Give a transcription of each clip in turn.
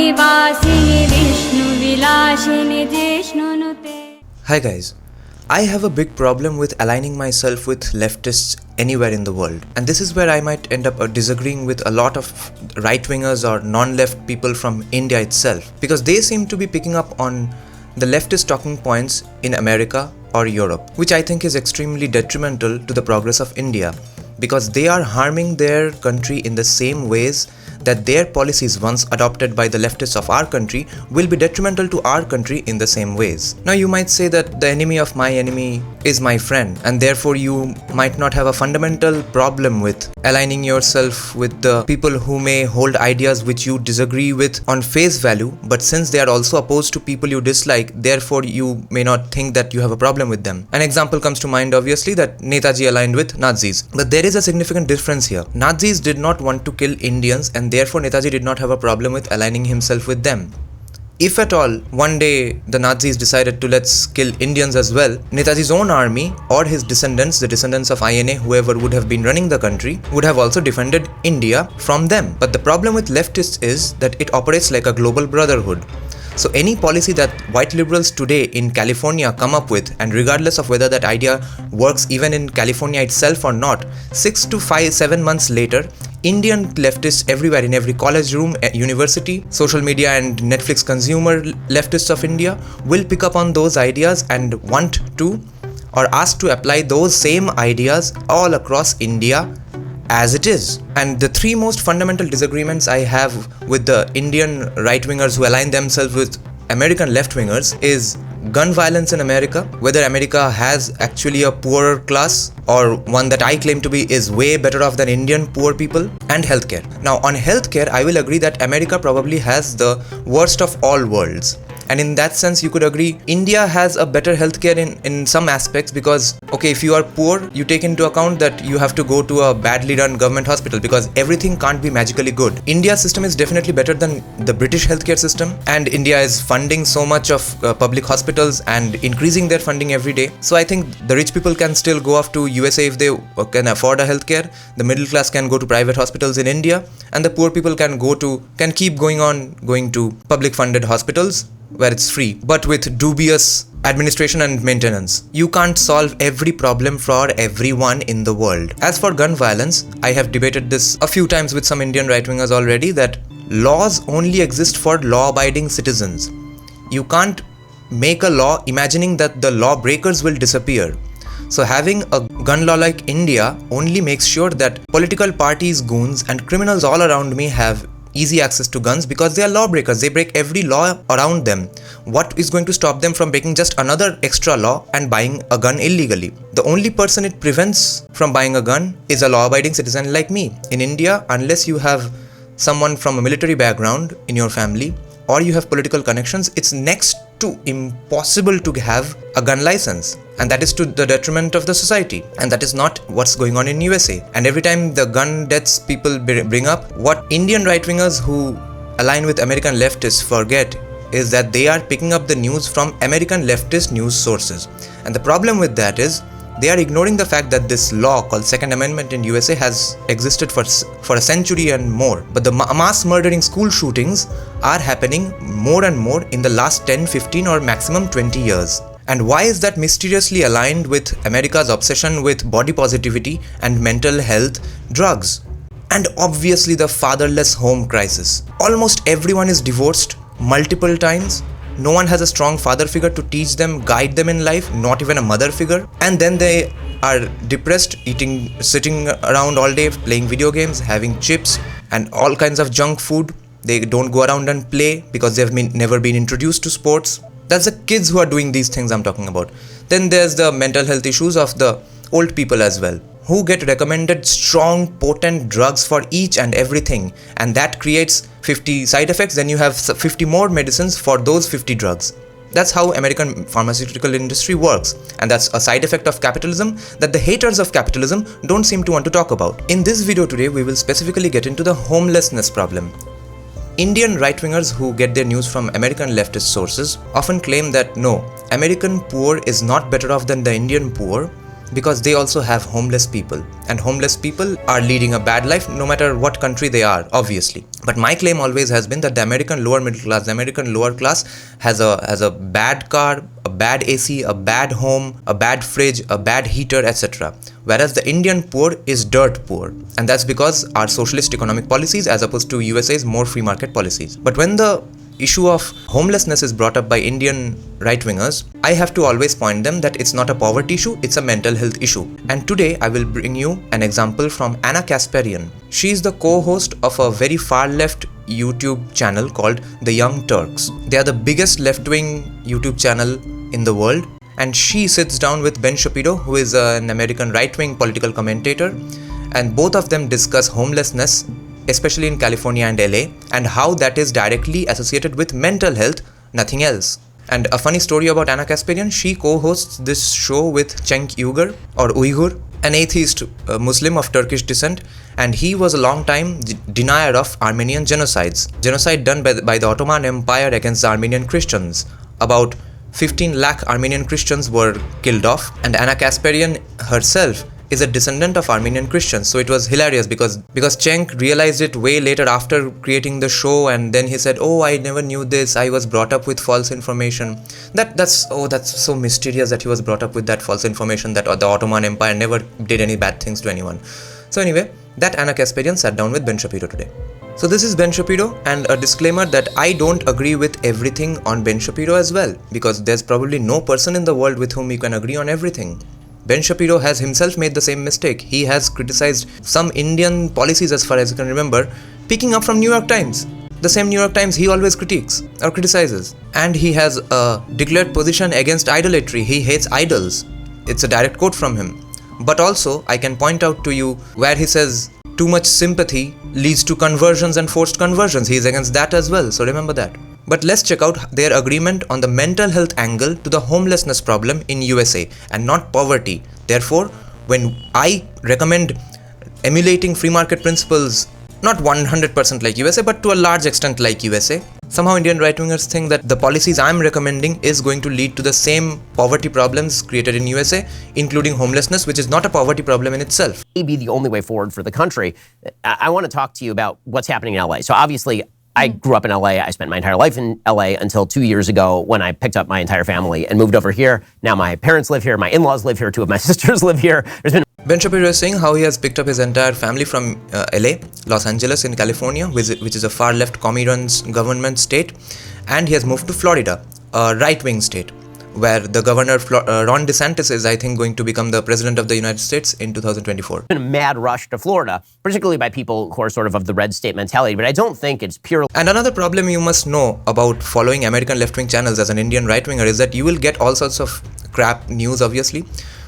Hi guys, I have a big problem with aligning myself with leftists anywhere in the world, and this is where I might end up disagreeing with a lot of right-wingers or non-left people from India itself, because they seem to be picking up on the leftist talking points in America or Europe, which I think is extremely detrimental to the progress of India, because they are harming their country in the same ways that their policies once adopted by the leftists of our country will be detrimental to our country in the same ways. Now you might say that the enemy of my enemy is my friend, and therefore you might not have a fundamental problem with aligning yourself with the people who may hold ideas which you disagree with on face value, but since they are also opposed to people you dislike, therefore you may not think that you have a problem with them. An example comes to mind, obviously, that Netaji aligned with Nazis. But there is a significant difference here. Nazis did not want to kill Indians, and therefore Netaji did not have a problem with aligning himself with them. If at all one day the Nazis decided to let's kill Indians as well, Netaji's own army or his descendants, the descendants of INA, whoever would have been running the country, would have also defended India from them. But the problem with leftists is that it operates like a global brotherhood. So any policy that white liberals today in California come up with, and regardless of whether that idea works even in California itself or not, 6 to 7 months later, Indian leftists everywhere, in every college room, university, social media and Netflix consumer leftists of India will pick up on those ideas and want to or ask to apply those same ideas all across India as it is. And the three most fundamental disagreements I have with the Indian right-wingers who align themselves with American left-wingers is gun violence in America, whether America has actually a poorer class or one that I claim to be is way better off than Indian poor people, and healthcare. Now on healthcare, I will agree that America probably has the worst of all worlds. And in that sense, you could agree India has a better healthcare in some aspects, because, okay, if you are poor, you take into account that you have to go to a badly run government hospital because everything can't be magically good. India's system is definitely better than the British healthcare system, and India is funding so much of public hospitals and increasing their funding every day. So I think the rich people can still go off to USA if they can afford a healthcare. The middle class can go to private hospitals in India, and the poor people can keep going to public funded hospitals where it's free, but with dubious administration and maintenance. You can't solve every problem for everyone in the world. As for gun violence, I have debated this a few times with some Indian right-wingers already, that laws only exist for law-abiding citizens. You can't make a law imagining that the lawbreakers will disappear. So having a gun law like India only makes sure that political parties, goons and criminals all around me have easy access to guns because they are lawbreakers. They break every law around them. What is going to stop them from breaking just another extra law and buying a gun illegally? The only person it prevents from buying a gun is a law-abiding citizen like me. In India, unless you have someone from a military background in your family or you have political connections, it's next to impossible to have a gun license, and that is to the detriment of the society, and that is not what's going on in USA. And every time the gun deaths people bring up, what Indian right-wingers who align with American leftists forget is that they are picking up the news from American leftist news sources, and the problem with that is they are ignoring the fact that this law called Second Amendment in USA has existed for a century and more. But the mass murdering school shootings are happening more and more in the last 10, 15 or maximum 20 years. And why is that mysteriously aligned with America's obsession with body positivity and mental health drugs? And obviously the fatherless home crisis. Almost everyone is divorced multiple times. No one has a strong father figure to teach them, guide them in life, not even a mother figure. And then they are depressed, sitting around all day, playing video games, having chips and all kinds of junk food. They don't go around and play because they've never been introduced to sports. That's the kids who are doing these things I'm talking about. Then there's the mental health issues of the old people as well, who get recommended strong, potent drugs for each and everything, and that creates 50 side effects. Then you have 50 more medicines for those 50 drugs. That's how American pharmaceutical industry works, and that's a side effect of capitalism that the haters of capitalism don't seem to want to talk about. In this video today, we will specifically get into the homelessness problem. Indian right-wingers who get their news from American leftist sources often claim that no, American poor is not better off than the Indian poor, because they also have homeless people, and homeless people are leading a bad life no matter what country they are, obviously. But my claim always has been that the American lower middle class, the American lower class has a bad car, a bad AC, a bad home, a bad fridge, a bad heater, etc. Whereas the Indian poor is dirt poor, and that's because our socialist economic policies as opposed to USA's more free market policies. But when the issue of homelessness is brought up by Indian right-wingers, I have to always point them that it's not a poverty issue, it's a mental health issue. And today I will bring you an example from Anna Kasparian. She is the co-host of a very far-left YouTube channel called The Young Turks. They are the biggest left-wing YouTube channel in the world, and she sits down with Ben Shapiro, who is an American right-wing political commentator, and both of them discuss homelessness, especially in California and LA, and how that is directly associated with mental health, nothing else. And a funny story about Anna Kasparian, she co-hosts this show with Cenk Uyghur, an atheist Muslim of Turkish descent, and he was a long time denier of Armenian genocide done by the Ottoman Empire against the Armenian Christians. About 15 lakh Armenian Christians were killed off, and Anna Kasparian herself is a descendant of Armenian Christians. So it was hilarious because Cenk realized it way later after creating the show, and then he said, "Oh, I never knew this. I was brought up with false information." That's so mysterious that he was brought up with that false information that the Ottoman Empire never did any bad things to anyone. So anyway, that Anna Kasparian sat down with Ben Shapiro today. So this is Ben Shapiro, and a disclaimer that I don't agree with everything on Ben Shapiro as well, because there's probably no person in the world with whom you can agree on everything. Ben Shapiro has himself made the same mistake. He has criticized some Indian policies, as far as I can remember, picking up from New York Times. The same New York Times he always critiques or criticizes. And he has a declared position against idolatry. He hates idols. It's a direct quote from him. But also, I can point out to you where he says too much sympathy leads to conversions and forced conversions. He is against that as well, so remember that. But let's check out their agreement on the mental health angle to the homelessness problem in USA and not poverty. Therefore, when I recommend emulating free market principles, not 100% like USA, but to a large extent like USA, somehow Indian right-wingers think that the policies I'm recommending is going to lead to the same poverty problems created in USA, including homelessness, which is not a poverty problem in itself. Be the only way forward for the country. I want to talk to you about what's happening in LA. So obviously, I grew up in LA. I spent my entire life in LA until 2 years ago when I picked up my entire family and moved over here. Now my parents live here, my in-laws live here, 2 of my sisters live here. Ben Shapiro is saying how he has picked up his entire family from LA, Los Angeles in California, which is a far left commie-run government state, and he has moved to Florida, a right-wing state, where the governor Ron DeSantis is, I think, going to become the president of the United States in 2024. Been a mad rush to Florida, particularly by people who are sort of the red state mentality, but I don't think it's purely... And another problem you must know about following American left-wing channels as an Indian right-winger is that you will get all sorts of crap news, obviously,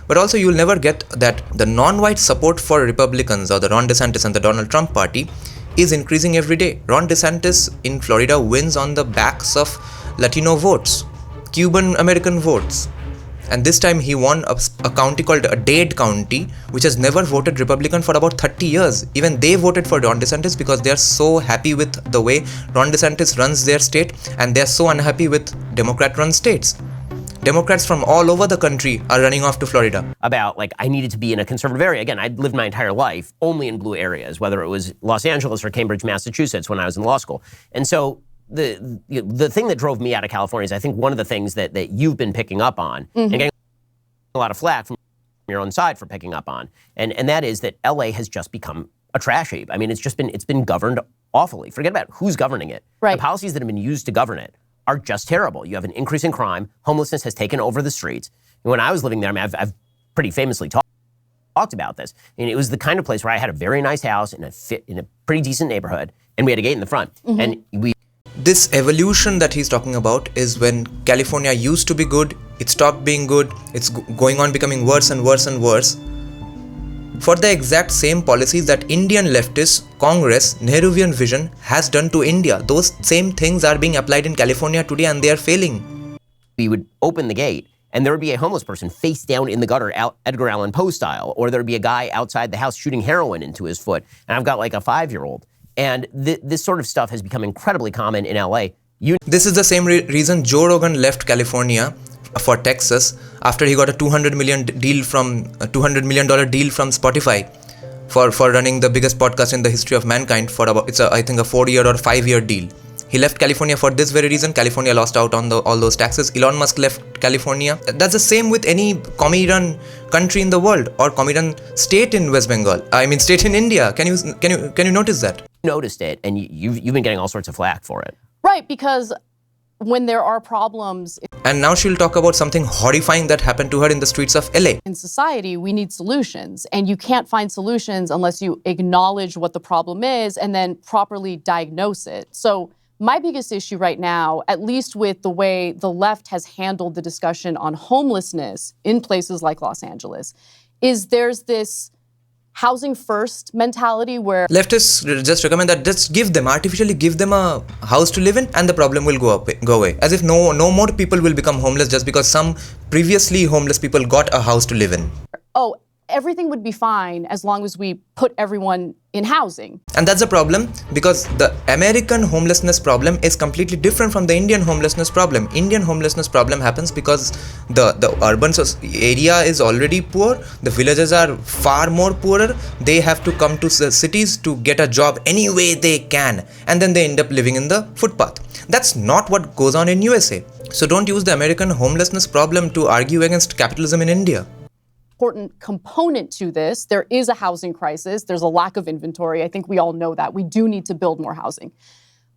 but also you'll never get that the non-white support for Republicans or the Ron DeSantis and the Donald Trump party is increasing every day. Ron DeSantis in Florida wins on the backs of Latino votes, Cuban American votes, and this time he won a county called Dade County, which has never voted Republican for about 30 years. Even they voted for Ron DeSantis because they are so happy with the way Ron DeSantis runs their state, and they are so unhappy with Democrat-run states. Democrats from all over the country are running off to Florida. About, like, I needed to be in a conservative area. Again, I'd lived my entire life only in blue areas, whether it was Los Angeles or Cambridge, Massachusetts when I was in law school. And so the thing that drove me out of California is I think one of the things that you've been picking up on, and getting a lot of flack from your own side for picking up on, and that is that LA has just become a trash heap. I mean, it's been governed awfully. Forget about who's governing it. Right. The policies that have been used to govern it are just terrible. You have an increase in crime. Homelessness has taken over the streets. And when I was living there, I mean, I've pretty famously talked about this. And it was the kind of place where I had a very nice house in a pretty decent neighborhood, and we had a gate in the front. And This evolution that he's talking about is when California used to be good, it stopped being good, it's going on becoming worse and worse and worse, for the exact same policies that Indian leftist Congress Nehruvian vision has done to India. Those same things are being applied in California today, and they are failing. We would open the gate and there would be a homeless person face down in the gutter, Edgar Allan Poe style, or there would be a guy outside the house shooting heroin into his foot. And I've got like a 5-year-old. And this sort of stuff has become incredibly common in LA. This is the same reason Joe Rogan left California for Texas after he got a $200 million deal from Spotify for running the biggest podcast in the history of mankind for about, I think a 4-year or 5-year deal. He left California for this very reason. California lost out on all those taxes. Elon Musk left California. That's the same with any commie-run country in the world or commie-run state in West Bengal. I mean, state in India. Can you notice that? Noticed it, and you've been getting all sorts of flack for it. Right, because when there are problems and now she'll talk about something horrifying that happened to her in the streets of LA. In society, we need solutions, and you can't find solutions unless you acknowledge what the problem is and then properly diagnose it. So my biggest issue right now, at least with the way the left has handled the discussion on homelessness in places like Los Angeles, is there's this housing first mentality where leftists just recommend that just artificially give them a house to live in and the problem will go away. As if no more people will become homeless just because some previously homeless people got a house to live in. Oh, everything would be fine as long as we put everyone in housing. And that's a problem because the American homelessness problem is completely different from the Indian homelessness problem. Indian homelessness problem happens because the urban area is already poor. The villages are far more poorer. They have to come to the cities to get a job any way they can. And then they end up living in the footpath. That's not what goes on in USA. So don't use the American homelessness problem to argue against capitalism in India. Important component to this. There is a housing crisis. There's a lack of inventory. I think we all know that. We do need to build more housing.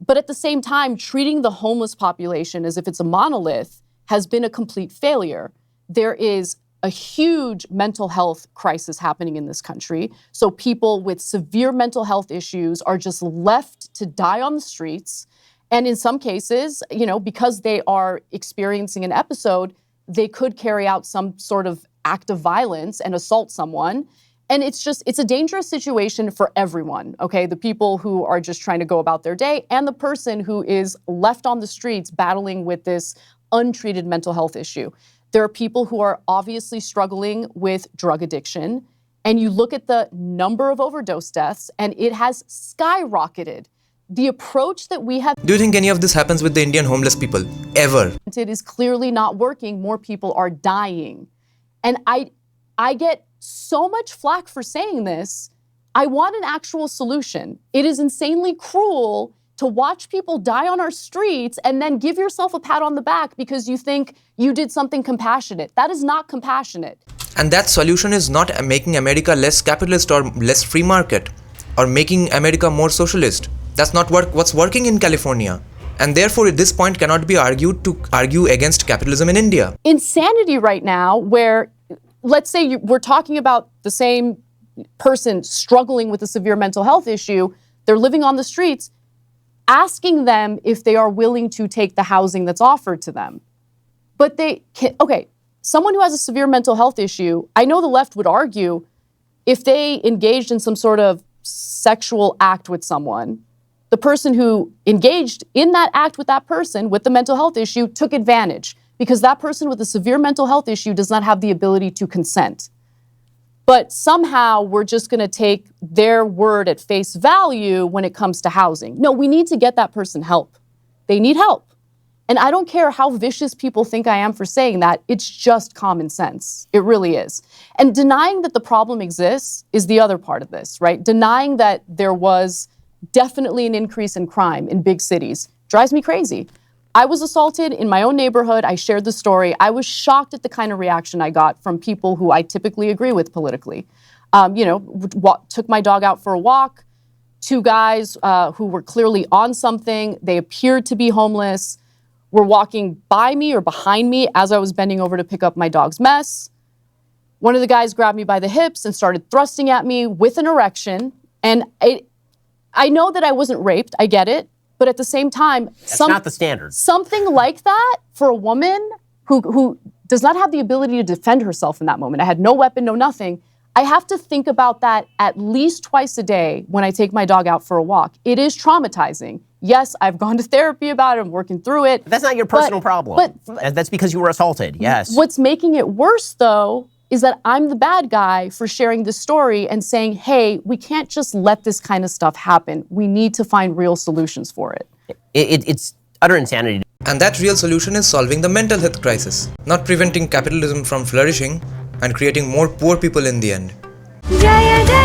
But at the same time, treating the homeless population as if it's a monolith has been a complete failure. There is a huge mental health crisis happening in this country. So people with severe mental health issues are just left to die on the streets. And in some cases, because they are experiencing an episode, they could carry out some sort of act of violence and assault someone. And it's a dangerous situation for everyone, okay? The people who are just trying to go about their day and the person who is left on the streets battling with this untreated mental health issue. There are people who are obviously struggling with drug addiction, and you look at the number of overdose deaths and it has skyrocketed. The approach that we have... Do you think any of this happens with the Indian homeless people? Ever? It is clearly not working. More people are dying. And I get so much flack for saying this. I want an actual solution. It is insanely cruel to watch people die on our streets and then give yourself a pat on the back because you think you did something compassionate. That is not compassionate. And that solution is not making America less capitalist or less free market or making America more socialist. That's not what's working in California. And therefore, at this point, cannot be argued to argue against capitalism in India. Insanity right now, where let's say we're talking about the same person struggling with a severe mental health issue, they're living on the streets, asking them if they are willing to take the housing that's offered to them. But someone who has a severe mental health issue, I know the left would argue if they engaged in some sort of sexual act with someone, the person who engaged in that act with that person with the mental health issue took advantage because that person with a severe mental health issue does not have the ability to consent. But somehow we're just going to take their word at face value when it comes to housing. No, we need to get that person help. They need help. And I don't care how vicious people think I am for saying that. It's just common sense. It really is. And denying that the problem exists is the other part of this, right? Denying that there was definitely an increase in crime in big cities drives me crazy. I was assaulted in my own neighborhood. I shared the story. I was shocked at the kind of reaction I got from people who I typically agree with politically. Took my dog out for a walk. 2 guys who were clearly on something. They appeared to be homeless, were walking by me or behind me as I was bending over to pick up my dog's mess. One of the guys grabbed me by the hips and started thrusting at me with an erection. And I know that I wasn't raped. I get it. But at the same time, that's not the standard. Something like that for a woman who does not have the ability to defend herself in that moment. I had no weapon, no nothing. I have to think about that at least twice a day when I take my dog out for a walk. It is traumatizing. Yes, I've gone to therapy about it. I'm working through it. But that's not your personal problem. But that's because you were assaulted. Yes. What's making it worse, though, is that I'm the bad guy for sharing this story and saying, hey, we can't just let this kind of stuff happen. We need to find real solutions for it. It's utter insanity And that real solution is solving the mental health crisis, not preventing capitalism from flourishing and creating more poor people in the end. Jaya Jaya